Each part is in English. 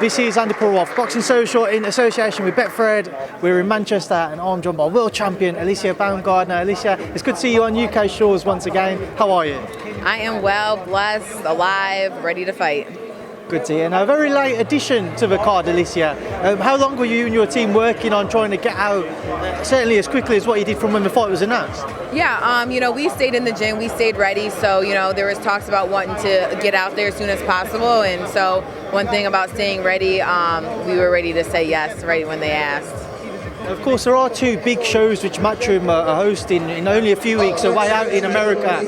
This is Andi Purewal, Boxing Social in association with Betfred. We're in Manchester and I'm joined by world champion Alycia Baumgardner. Alycia, it's good to see you on UK shores once again. How are you? I am well, blessed, alive, ready to fight. Good to hear. Now, a very late addition to the card, Alycia. How long were you and your team working on trying to get out, certainly as quickly as what you did from when the fight was announced? Yeah, we stayed in the gym, we stayed ready, so, there was talks about wanting to get out there as soon as possible, and so one thing about staying ready, we were ready to say yes right when they asked. Of course, there are two big shows which Matchroom are hosting in only a few weeks away out in America.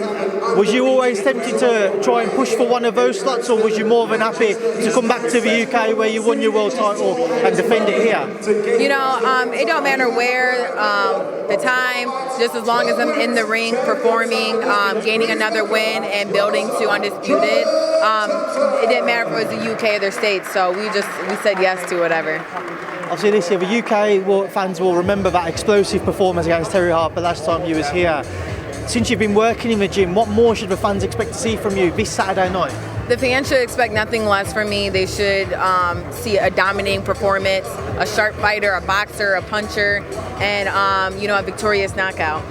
Was you always tempted to try and push for one of those slots, or was you more than happy to come back to the UK where you won your world title and defend it here? It don't matter where, the time, just as long as I'm in the ring performing, gaining another win and building to undisputed. It didn't matter if it was the UK or the States, so we said yes to whatever. Obviously, this year the UK fans will remember that explosive performance against Terry Harper last time you was here. Since you've been working in the gym, what more should the fans expect to see from you this Saturday night? The fans should expect nothing less from me. They should see a dominating performance, a sharp fighter, a boxer, a puncher, and a victorious knockout.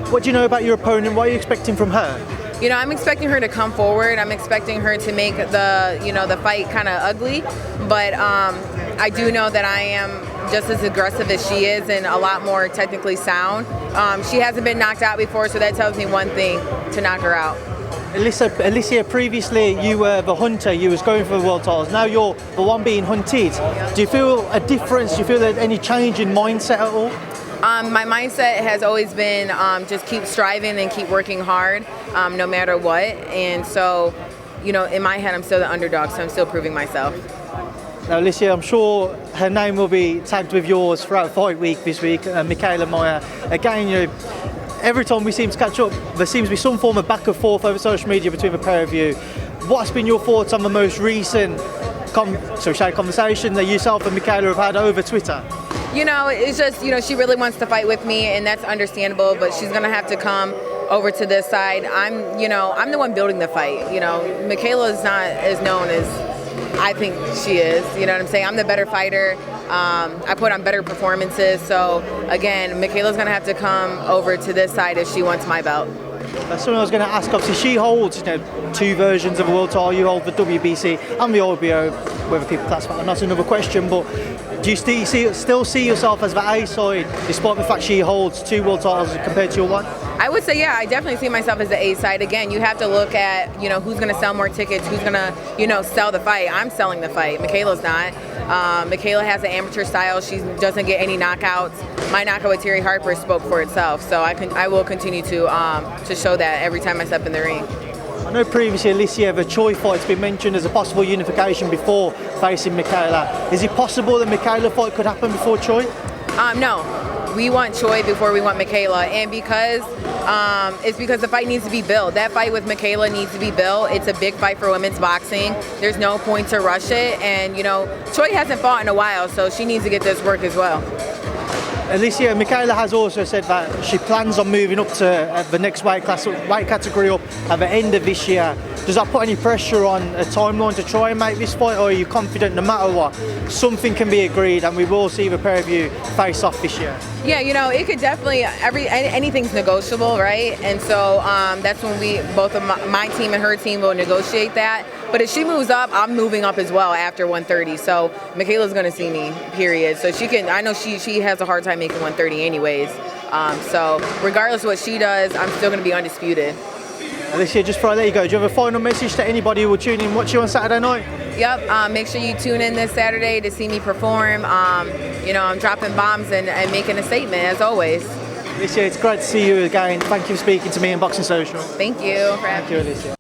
What do you know about your opponent? What are you expecting from her? I'm expecting her to come forward. I'm expecting her to make the fight kind of ugly, but I do know that I am just as aggressive as she is and a lot more technically sound. She hasn't been knocked out before, so that tells me one thing: to knock her out. Alycia, previously you were the hunter, you was going for the world titles. Now you're the one being hunted. Do you feel a difference? Do you feel any change in mindset at all? My mindset has always been just keep striving and keep working hard, no matter what. And so, in my head, I'm still the underdog, so I'm still proving myself. Now, Alycia, I'm sure her name will be tagged with yours throughout fight week this week, Mikaela. Again, every time we seem to catch up, there seems to be some form of back and forth over social media between the pair of you. What's been your thoughts on the most recent conversation that yourself and Mikaela have had over Twitter? It's just, she really wants to fight with me, and that's understandable, but she's going to have to come over to this side. I'm the one building the fight. Mikaela is not as known as I think she is. You know what I'm saying? I'm the better fighter. I put on better performances. So, again, Mikaela's going to have to come over to this side if she wants my belt. That's something I was going to ask. Obviously, she holds two versions of a world title. You hold the WBC and the OBO, whether people classify, that's another question. But do you still see yourself as the A side, despite the fact she holds two world titles compared to your one? I would say, yeah, I definitely see myself as the A side. Again, you have to look at, who's going to sell more tickets, who's going to, sell the fight. I'm selling the fight. Mikaela's not. Mikaela has an amateur style. She doesn't get any knockouts. My knockout with Terry Harper spoke for itself. So I will continue to show that every time I step in the ring. I know previously, Alycia, the Choi fight's been mentioned as a possible unification before facing Mikaela. Is it possible the Mikaela fight could happen before Choi? No. We want Choi before we want Mikaela, and because it's because the fight needs to be built. That fight with Mikaela needs to be built. It's a big fight for women's boxing. There's no point to rush it, and Choi hasn't fought in a while, so she needs to get this work as well. Alycia, Mikaela has also said that she plans on moving up to the next weight category up at the end of this year. Does that put any pressure on a timeline to try and make this fight, or are you confident no matter what, something can be agreed and we will see the pair of you face off this year? Yeah, it could definitely, anything's negotiable, right? And so that's when both of my team and her team will negotiate that. But if she moves up, I'm moving up as well after 130. So Mikaela's going to see me, period. So I know she has a hard time making 130 anyways. So regardless of what she does, I'm still going to be undisputed. Alycia, just before I let you go, do you have a final message to anybody who will tune in and watch you on Saturday night? Yep, make sure you tune in this Saturday to see me perform. I'm dropping bombs and making a statement, as always. Alycia, it's great to see you again. Thank you for speaking to me on Boxing Social. Thank you for having me. Thank you, Alycia.